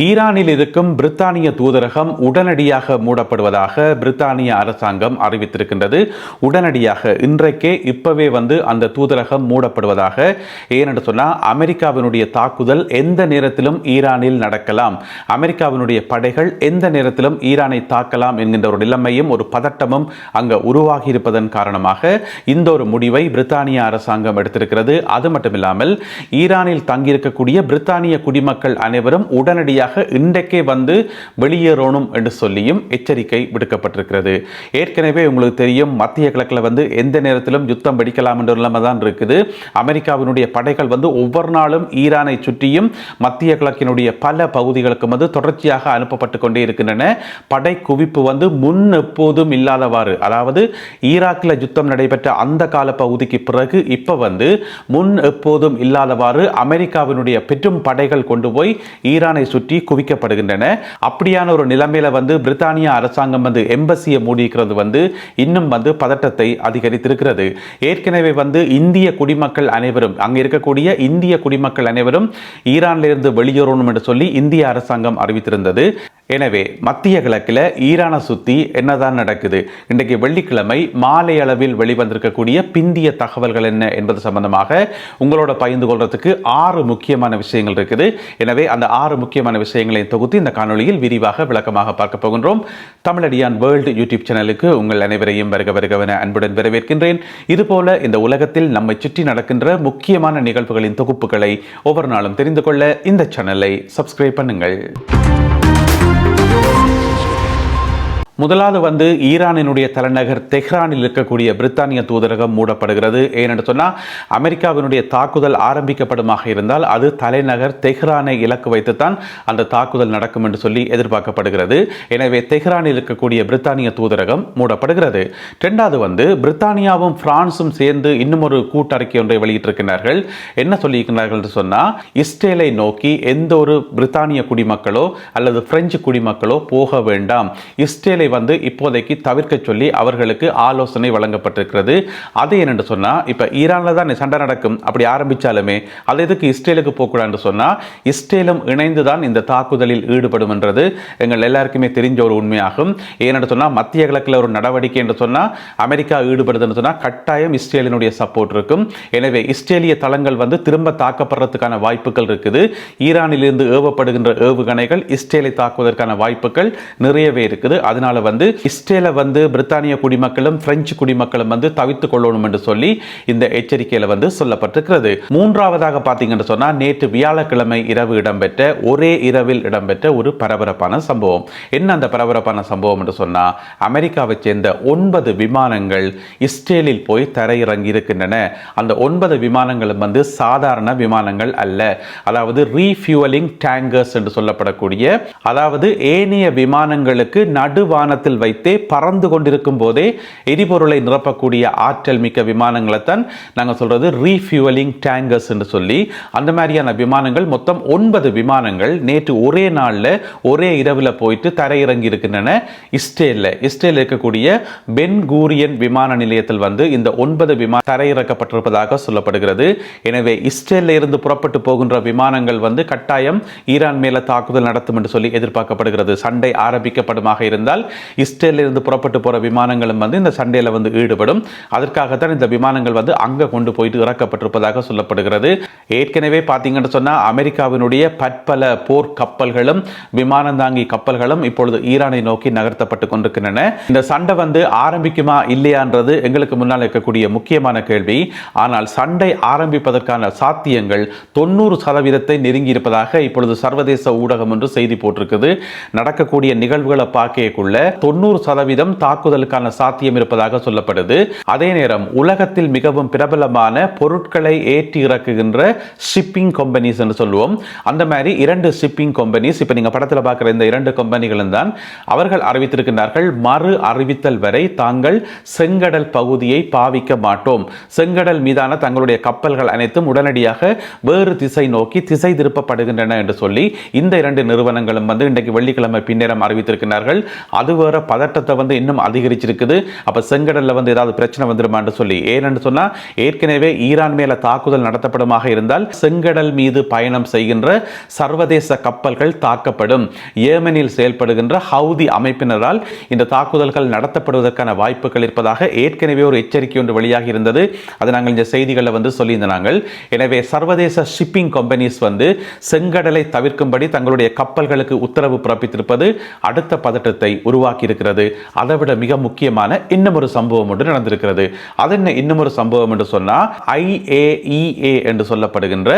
ஈரானில் இருக்கும் பிரித்தானிய தூதரகம் உடனடியாக மூடப்படுவதாக பிரித்தானிய அரசாங்கம் அறிவித்திருக்கின்றது. உடனடியாக இன்றைக்கே இப்பவே அந்த தூதரகம் மூடப்படுவதாக. ஏனென்று சொன்னால் அமெரிக்காவினுடைய தாக்குதல் எந்த நேரத்திலும் ஈரானில் நடக்கலாம், அமெரிக்காவினுடைய படைகள் எந்த நேரத்திலும் ஈரானை தாக்கலாம் என்கின்ற ஒரு நிலைமையும் ஒரு பதட்டமும் அங்கு உருவாகி இருப்பதன் காரணமாக இந்த ஒரு முடிவை பிரித்தானிய அரசாங்கம் எடுத்திருக்கிறது. அது மட்டுமில்லாமல் ஈரானில் தங்கியிருக்கக்கூடிய பிரித்தானிய குடிமக்கள் அனைவரும் உடனடியாக இன்றைக்கே வெளியேறணும் என்று சொல்லியும் எச்சரிக்கை விடுக்கப்பட்டிருக்கிறது. ஏற்கனவே உங்களுக்கு தெரியும், மத்திய கிழக்கில் எந்த நேரத்திலும் யுத்தம் வெடிக்கலாம் என்ற நிலைமை தான் இருக்குது. அமெரிக்காவினுடைய படைகள் ஒவ்வொரு நாளும் ஈரானை சுற்றியும் மத்திய கிழக்கினுடைய பல பகுதிகளுக்கு தொடர்ச்சியாக அனுப்பப்பட்டு கொண்டே இருக்கின்றன. படை குவிப்பு முன் எப்போதும் இல்லாதவாறு, அதாவது ஈராக்கில் யுத்தம் நடைபெற்ற அந்த கால பகுதிக்கு பிறகு இப்ப முன் எப்போதும் இல்லாதவாறு அமெரிக்காவினுடைய பெரும் படைகள் கொண்டு போய் ஈரானை சுற்றி குவிக்கப்படுகின்றன. அப்படியான ஒரு நிலைமையில பிரித்தானிய அரசாங்கம் எம்பசியை மூடிக்கிறது இன்னும் பதட்டத்தை அதிகரித்திருக்கிறது. ஏற்கனவே இந்திய குடிமக்கள் அனைவரும், அங்க இருக்கக்கூடிய இந்திய குடிமக்கள் அனைவரும் ஈரானிலிருந்து வெளியேறணும் என்று சொல்லி இந்திய அரசாங்கம் அறிவித்திருந்தது. எனவே மத்திய கிழக்கில் ஈரானை சுற்றி என்னதான் நடக்குது, இன்றைக்கு வெள்ளிக்கிழமை மாலை அளவில் வெளிவந்திருக்கக்கூடிய பிந்திய தகவல்கள் என்ன என்பது சம்பந்தமாக உங்களோட பகிர்ந்து கொள்றதுக்கு 6 முக்கியமான விஷயங்கள் இருக்குது. எனவே அந்த 6 முக்கியமான விஷயங்களை தொகுத்து இந்த காணொலியில் விரிவாக விளக்கமாக பார்க்க போகின்றோம். தமிழடியான் வேர்ல்டு யூடியூப் சேனலுக்கு உங்கள் அனைவரையும் வருகவென அன்புடன் வரவேற்கின்றேன். இதுபோல இந்த உலகத்தில் நம்மை சுற்றி நடக்கின்ற முக்கியமான நிகழ்வுகளின் தொகுப்புகளை ஒவ்வொரு நாளும் தெரிந்து கொள்ள இந்த சேனலை சப்ஸ்கிரைப் பண்ணுங்கள். முதலாவது ஈரானினுடைய தலைநகர் தெஹ்ரானில் இருக்கக்கூடிய பிரித்தானிய தூதரகம் மூடப்படுகிறது. ஏனென்று சொன்னால் அமெரிக்காவினுடைய தாக்குதல் ஆரம்பிக்கப்படுமாக இருந்தால் அது தலைநகர் தெஹ்ரானை இலக்கு வைத்துத்தான் அந்த தாக்குதல் நடக்கும் என்று சொல்லி எதிர்பார்க்கப்படுகிறது. எனவே தெஹ்ரானில் இருக்கக்கூடிய பிரித்தானிய தூதரகம் மூடப்படுகிறது. இரண்டாவது பிரித்தானியாவும் பிரான்சும் சேர்ந்து இன்னும் ஒரு கூட்டறிக்கை ஒன்றை வெளியிட்டிருக்கிறார்கள். என்ன சொல்லியிருக்கிறார்கள் என்று சொன்னால், இஸ்ரேலை நோக்கி எந்த ஒரு பிரித்தானிய குடிமக்களோ அல்லது பிரெஞ்சு குடிமக்களோ போக வேண்டாம், இஸ்ரேலை இப்போதைக்கு தவிர்க்க சொல்லி அவர்களுக்கு ஆலோசனை வழங்கப்பட்டிருக்கிறது. அது என்னென்று சொன்னா, இப்ப ஈரான்ல தான் சண்டை நடக்கும், அப்படி ஆரம்பிச்சாலுமே அது எதுக்கு இஸ்ரேலுக்கு போகக்கூடாது சொன்னா, இஸ்ரேலும் இணைந்துதான் இந்த தாக்குதலில் ஈடுபடும் என்றது எங்கள் எல்லாருக்குமே தெரிஞ்ச ஒரு உண்மையாகும். ஏனென்று சொன்னா, மத்திய கிழக்கில் ஒரு நடவடிக்கை என்று சொன்னா அமெரிக்கா ஈடுபடுதுன்னு சொன்னா கட்டாயம் இஸ்ரேலினுடைய சப்போர்ட் இருக்கும். எனவே இஸ்ரேலிய தளங்கள் திரும்ப தாக்கப்படுறதுக்கான வாய்ப்புகள் இருக்குது. ஈரானில் இருந்து ஏவப்படுகின்ற ஏவுகணைகள் இஸ்ரேலை தாக்குவதற்கான வாய்ப்புகள் நிறையவே இருக்குது. அதனால இஸ்ரேலை பிரித்தானிய குடிமக்களும் பிரெஞ்சு குடிமக்களும் தவித்துக் கொள்ளணும் என்று சொல்லி இந்த எச்சரிக்கையில சொல்லப்பட்டிருக்கிறது. மூன்றாவதாக பார்த்தீங்கன்னு சொன்னா, நேற்று வியாழக்கிழமை இரவு இடம்பெற்ற ஒரே இரவில் இடம்பெற்ற ஒரு பரபரப்பான சம்பவம். என்ன அந்த பரபரப்பான சம்பவம் என்று சொன்னா, அமெரிக்காவை சேர்ந்த 9 விமானங்கள் இஸ்ரேலில் போய் தரையிறங்கி இருக்கின்றன. அந்த 9 விமானங்களும் சாதாரண விமானங்கள் அல்ல. அதாவது ரீஃபியூவலிங் டேங்கர்ஸ் என்று சொல்லப்படக்கூடிய, அதாவது ஏனைய விமானங்களுக்கு நடுவானத்தில் வைத்தே பறந்து கொண்டிருக்கும் போதே எரிபொருளை நிரப்பக்கூடிய ஆற்றல் மிக்க விமானங்களை தான் நாங்கள் சொல்றது ரீஃபியூவலிங் டேங்கர்ஸ் என்று சொல்லி, அந்த மாதிரியான விமானங்கள் மொத்தம் 9 விமானங்கள் நேற்று ஒரே நாளில் ஒரே இரவில் போயிட்டு தரையிறங்கி இருக்கின்றன. இஸ்ரேலில் இருக்கக்கூடிய பென் கூரியன் விமான நிலையத்தில் இந்த 9 விமானம் தரையிறக்கப்பட்டிருப்பதாக சொல்லப்படுகிறது. எனவே இஸ்ரேலில் இருந்து புறப்பட்டு போகின்ற விமானங்கள் கட்டாயம் ஈரான் மேல தாக்குதல் நடத்தும் என்று சொல்லி எதிர்பார்க்கப்படுகிறது. சண்டை ஆரம்பிக்கப்படுமாக இருந்தால் இஸ்ரேலில் இருந்து புறப்பட்டு போற விமானங்களும் இந்த சண்டையில ஈடுபடும். அதற்காகத்தான் இந்த விமானங்கள் அங்க கொண்டு போயிட்டு இறக்கப்பட்டிருப்பதாக சொல்லப்படுகிறது. ஏற்கனவே பார்த்தீங்கன்னு சொன்னா, அமெரிக்காவினுடைய பற்பல போர் கப்பல்களும் விமானம் தாங்கி கப்பல்களும் இப்பொழுது ஈரானை நோக்கி நகர்த்தப்பட்டு கொண்டிருக்கின்றன. இந்த சண்டை ஆரம்பிக்குமா இல்லையான்றது எங்களுக்கு முன்னால் இருக்கக்கூடிய முக்கியமான கேள்வி. ஆனால் சண்டை ஆரம்பிப்பதற்கான சாத்தியங்கள் 90% நெருங்கி இருப்பதாக இப்பொழுது சர்வதேச ஊடகம் ஒன்று செய்தி போட்டிருக்குது. நடக்கக்கூடிய நிகழ்வுகளை பார்க்கக்குள்ள 90% தாக்குதலுக்கான சாத்தியம் இருப்பதாக சொல்லப்படுது. அதே நேரம் உலகத்தில் மிகவும் பிரபலமான பொருட்களை ஏற்றி இறக்குகின்ற ஷிப்பிங் கம்பெனிஸ் என்று சொல்லுவோம். அந்த மாதிரி 2 ஷிப்பிங் கம்பெனிஸ், இப்ப நீங்க படத்தில் பார்க்கிற இந்த 2 கம்பெனிகளும் தான் அவர்கள் அறிவித்திருக்கிறார்கள், மறு அறிவித்தல் வரை தாங்கள் செங்கடல் பகுதியை பாவிக்க மாட்டோம். செங்கடல் மீதான தங்களுடைய கப்பல்கள் அனைத்தும் உடனடியாக வேறு திசை நோக்கி திசை திருப்பப்படுகின்றன என்று சொல்லி இந்த 2 நிறுவனங்களும் இன்றைக்கு வெள்ளிக்கிழமை பின்னேரம் அறிவித்திருக்கிறார்கள். அது வேற பதட்டத்தை வந்து இன்னும் அதிகரிச்சிருக்குது. அப்ப செங்கடல்ல வந்து ஏதாவது பிரச்சனை வந்துருமான்னு சொல்லி, ஏன்னு சொன்னா ஏற்கனவே ஈரான் மேல தாக்குதல் நடத்தப்படுமாக இருந்தால் செங்கடல் மீது பயணம் செய்கின்ற சர்வதேச கப்பல்கள் தாக்கப்படும். ஏமனில் செயல்படுகின்ற ஹவுதி அமைப்பினரால் இந்த தாக்குதல்கள் நடத்தப்படுவதற்கான வாய்ப்புகள் இருப்பதாக ஏற்கனவே ஒரு எச்சரிக்கை ஒன்று வெளியாகி இருந்தது. அது நாங்கள் இந்த செய்திகளில் வந்து சொல்லியிருந்தாங்க. எனவே சர்வதேச ஷிப்பிங் கம்பெனிஸ் வந்து செங்கடலை தவிர்க்கும்படி தங்களுடைய கப்பல்களுக்கு உத்தரவு பிறப்பித்திருப்பது அடுத்த பதட்டத்தை உருவாக்கி இருக்கிறது. அதைவிட மிக முக்கியமான இன்னும் ஒரு சம்பவம் ஒன்று நடந்திருக்கிறது. அது என்ன இன்னும் ஒரு சம்பவம் என்று சொன்னா, IAEA என்று சொல்லப்படுகின்ற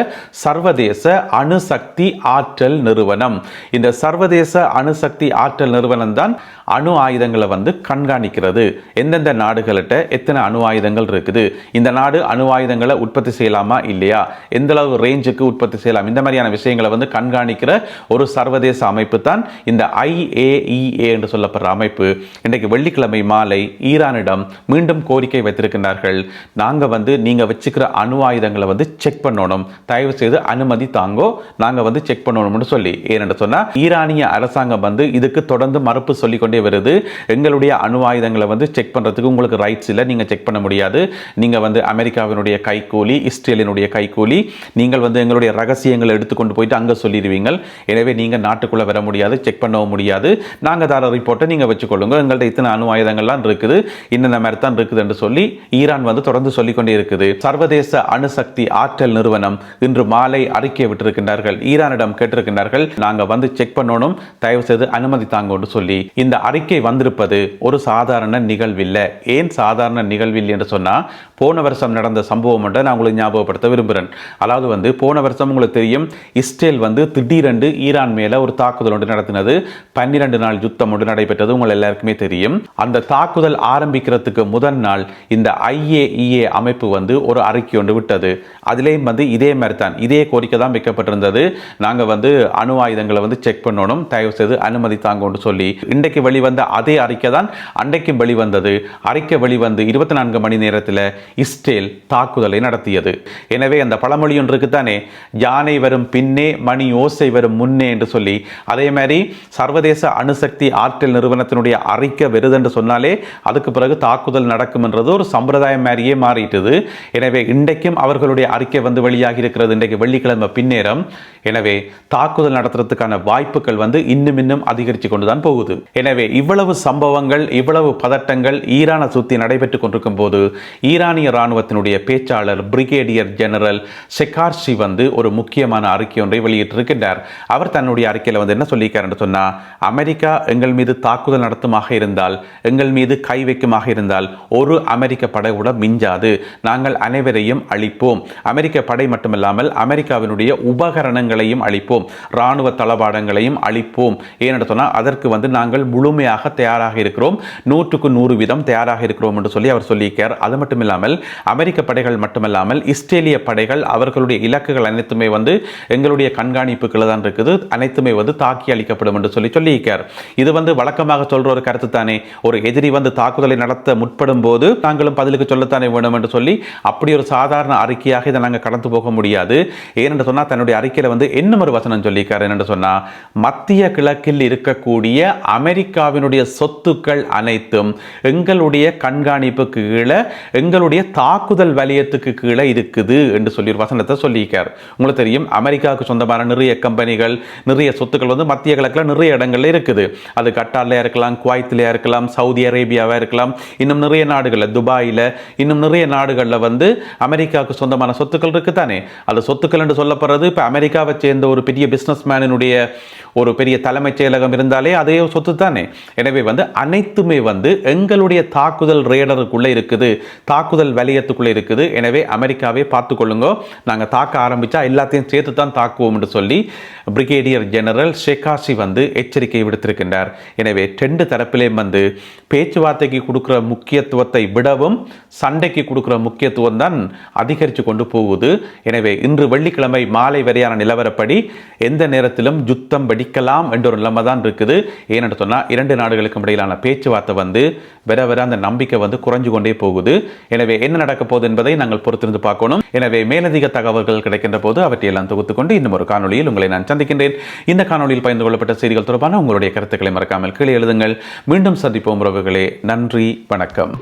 சர்வதேச அணுசக்தி ஆற்றல் நிறுவனம். இந்த சர்வதேச அணுசக்தி ஆற்றல் நிறுவனம் தான் அணு ஆயுதங்களை வந்து கண்காணிக்கிறது. எந்தெந்த நாடுகள்கிட்ட எத்தனை அணு ஆயுதங்கள் இருக்குது, இந்த நாடு அணு ஆயுதங்களை உற்பத்தி செய்யலாமா இல்லையா, எந்த அளவு ரேஞ்சுக்கு உற்பத்தி செய்யலாம், இந்த மாதிரியான விஷயங்களை வந்து கண்காணிக்கிற ஒரு சர்வதேச அமைப்பு தான் இந்த IAEA என்று சொல்லப்படுற அமைப்பு. இன்றைக்கு வெள்ளிக்கிழமை மாலை ஈரானிடம் மீண்டும் கோரிக்கை வைத்திருக்கிறார்கள். நாங்க வந்து நீங்க வச்சுக்கிற அணு ஆயுதங்களை வந்து செக் பண்ணணும், தயவு செய்து அனுமதி தாங்கோ, நாங்க வந்து செக் பண்ணணும்னு சொல்லி. ஏனென்று சொன்னா ஈரானிய அரசாங்கம் வந்து இதுக்கு தொடர்ந்து மறுப்பு சொல்லிக்கொண்டே வருது. எங்களுடைய அணு ஆயுதங்களை வந்து செக் பண்றதுக்கு உங்களுக்கு ரைட்ஸ் இல்லை, நீங்க செக் பண்ண முடியாது, நீங்க வந்து அமெரிக்காவினுடைய கைகூலி, இஸ்ரேலினுடைய கைகூலி, நீங்கள் வந்து எங்களுடைய ரகசியங்களை எடுத்துக்கொண்டு போயிட்டு அங்க சொல்லிடுவீங்க, எனவே நீங்க நாட்டுக்குள்ள வர முடியாது, செக் பண்ணவும் முடியாது, நாங்க தர ரிப்போர்ட்டை நீங்க வச்சுக்கொள்ளுங்க, எங்கள்ட்ட இத்தனை அணு ஆயுதங்கள்லாம் இருக்குது, இன்னும் மாதிரி தான் இருக்குது என்று சொல்லி ஈரான் வந்து தொடர்ந்து சொல்லிக்கொண்டே இருக்குது. சர்வதேச அணுசக்தி ஆற்றல் நிறுவனம் இன்று மாலை அறிக்கை விட்டிருக்கின்றார்கள். ஈரானிடம் கேட்டிருக்கின்றார்கள், நாங்க வந்து செக் பண்ணணும், தயவு செய்து அனுமதி தாங்கன்னு சொல்லி. இந்த அறிக்கை வந்திருப்பது ஒரு சாதாரண நிகழ்வில்லை. ஏன் சாதாரண நிகழ்வில் என்று சொன்னா, போன வருஷம் நடந்த சம்பவம் ஒன்றை நான் உங்களுக்கு ஞாபகப்படுத்த விரும்புகிறேன். அதாவது வந்து போன வருஷம் உங்களுக்கு தெரியும், இஸ்ரேல் வந்து திடீரென்று ஈரான் மேல ஒரு தாக்குதல் ஒன்று நடத்தினது. 12 நாள் யுத்தம் ஒன்று நடைபெற்றது, உங்கள் எல்லாருக்குமே தெரியும். அந்த தாக்குதல் ஆரம்பிக்கிறதுக்கு முதல் நாள் இந்த IAEA அமைப்பு வந்து ஒரு அறிக்கை ஒன்று விட்டது. அதிலேயும் வந்து இதே மாதிரி தான், இதே கோரிக்கை தான் வைக்கப்பட்டிருந்தது. நாங்க வந்து அணு ஆயுதங்களை வந்து செக் பண்ணணும், தயவு செய்து அனுமதி தாங்கன்னு சொல்லி. இன்றைக்கு வெளிவந்த அதே அறிக்கை தான் அன்றைக்கும் வெளிவந்தது. அறிக்கை வெளிவந்து 24 மணி நேரத்தில் இஸ்ரேல் தாக்குதலை நடத்தியது. எனவே அந்த பழமொழி ஒன்று இருக்குதானே, யானை வரும் பின்னே மணி ஓசை வரும் முன்னே என்று சொல்லி, அதே மாதிரி சர்வதேச அணுசக்தி ஆற்றல் நிறுவனத்தினுடைய அறிக்கை வருது என்று சொன்னாலே அதுக்கு பிறகு தாக்குதல் நடக்கும் என்றது ஒரு சம்பிரதாயம் மாதிரியே மாறிட்டது. எனவே இன்றைக்கும் அவர்களுடைய அறிக்கை வந்து வெளியாகி இருக்கிறது, இன்றைக்கு வெள்ளிக்கிழமை பின்னேரம். எனவே தாக்குதல் நடத்துறதுக்கான வாய்ப்புகள் வந்து இன்னும் அதிகரித்து கொண்டுதான் போகுது. எனவே இவ்வளவு சம்பவங்கள், இவ்வளவு பதட்டங்கள் ஈரானை சுற்றி நடைபெற்றுக் கொண்டிருக்கும் போது ஈரானிய ராணுவத்தினுடைய பேச்சாளர் பிரிகேடியர் ஜெனரல் ஷெகார்ஷி வந்து ஒரு முக்கியமான அறிக்கை ஒன்றை வெளியிட்டிருக்கிறார். அவர் தன்னுடைய அறிக்கையில் வந்து என்ன சொல்லியிருக்கார் சொன்னா, அமெரிக்கா எங்கள் மீது தாக்குதல் நடத்துமாக இருந்தால், எங்கள் மீது கை வைக்குமாக இருந்தால் ஒரு அமெரிக்க படை கூட மிஞ்சாது, நாங்கள் அனைவரையும் அழிப்போம். அமெரிக்க படை மட்டுமல்லாமல் அமெரிக்காவினுடைய உபகரணங்களையும் அழிப்போம், ராணுவ தளபாடங்களையும் அழிப்போம். ஏனென்று சொன்னால் அதற்கு வந்து நாங்கள் முழுமையாக தயாராக இருக்கிறோம், 100க்கு 100 தயாராக இருக்கிறோம் என்று சொல்லி அவர் சொல்லியிருக்கார். அது மட்டும் இல்லாமல் அமெரிக்க படைகள் மட்டுமல்லாமல் இஸ்ரேலிய படைகள் அவர்களுடைய இலக்குகள் அனைத்துமே வந்து எங்களுடைய கண்காணிப்புகள் தான் இருக்குது, அனைத்துமே வந்து தாக்கி அளிக்கப்படும் என்று சொல்லியிருக்கார். இது வந்து வழக்கமாக சொல்ற ஒரு கருத்து தானே, ஒரு எதிரி வந்து தாக்குதலை நடத்த முற்படும் போது நாங்களும் பதிலுக்கு சொல்லத்தானே வேணும் என்று சொல்லி, அப்படி ஒரு சாதாரண அறிக்கையாக இதை நாங்கள் கடந்து போக முடியாது. ஏனென்று சொன்னால் தன்னுடைய அறிக்கையில் வந்து இன்னும் ஒரு வசனம் சொல்லியிருக்கார். என்னென்று சொன்னால், மத்திய கிழக்கில் இருக்கக்கூடிய அமெரிக்காவினுடைய சொத்துக்கள் அனைத்தும் எங்களுடைய கண்காணிப்புக்கு கீழே, எங்களுடைய தாக்குதல் வலயத்துக்கு கீழே இருக்குது என்று சொல்லி ஒரு வசனத்தை சொல்லியிருக்கார். உங்களுக்கு தெரியும், அமெரிக்காவுக்கு சொந்தமான நிறைய கம்பெனிகள், நிறைய சொத்துக்கள் வந்து மத்திய கிழக்கில் நிறைய இடங்கள்ல இருக்குது. அது கட்டார்ல இருக்கலாம், குவைத்தில இருக்கலாம், சவுதி அரேபியாவா இருக்கலாம், இன்னும் நிறைய நாடுகளில், துபாயில், இன்னும் நிறைய நாடுகளில் வந்து அமெரிக்காவுக்கு சொந்தமான சொத்துக்கள் இருக்கு தானே. அது சொத்துக்கள் என்று சொல்லப்படுறது இப்போ அமெரிக்காவை சேர்ந்த ஒரு பெரிய பிசினஸ் மேனினுடைய ஒரு பெரிய தலைமைச் செயலகம் இருந்தாலே அதே சொத்து தானே. எனவே வந்து அனைத்துமே வந்து எங்களுடைய தாக்குதல் ரேடருக்குள்ளே இருக்குது, தாக்குதல் வலயத்துக்குள்ளே இருக்குது. எனவே அமெரிக்காவே பார்த்துக்கொள்ளுங்க, நாங்கள் தாக்க ஆரம்பித்தா எல்லாத்தையும் சேர்த்து தான் தாக்குவோம் என்று சொல்லி பிரிகேடியர் ஜெனரல் ஷெகார்ஷி வந்து எச்சரிக்கை விடுத்திருக்கின்றார். எனவே 2 தரப்பிலேயும் வந்து பேச்சுவார்த்தைக்கு கொடுக்குற முக்கியத்துவத்தை விடவும் சண்டைக்கு கொடுக்குற முக்கியத்துவம் தான் அதிகரித்து கொண்டு போகுது. எனவே இன்று வெள்ளிக்கிழமை மாலை வரையான நிலவரப்படி எந்த நேரத்திலும் யுத்தம் வெடிக்கலாம் என்ற ஒரு நிலைமை தான் இருக்குது. ஏனென்று சொன்னால் 2 நாடுகளுக்கும் இடையிலான பேச்சுவார்த்தை வந்து வர அந்த நம்பிக்கை வந்து குறைஞ்சு கொண்டே போகுது. எனவே என்ன நடக்க போகுது என்பதை நாங்கள் பொறுத்திருந்து பார்க்கணும். எனவே மேலதிக தகவல்கள் கிடைக்கின்ற போது அவற்றையெல்லாம் தொகுத்துக்கொண்டு இன்னும் ஒரு காணொலியில் உங்களை நான் சந்திக்கின்றேன். இந்த காணொலியில் பகிர்ந்து கொள்ளப்பட்ட செய்திகள் தொடர்பான உங்களுடைய கருத்துக்களை மறக்காமல் கீழே எழுதுங்கள். மீண்டும் சந்திப்போம் உறவுகளே. நன்றி, வணக்கம்.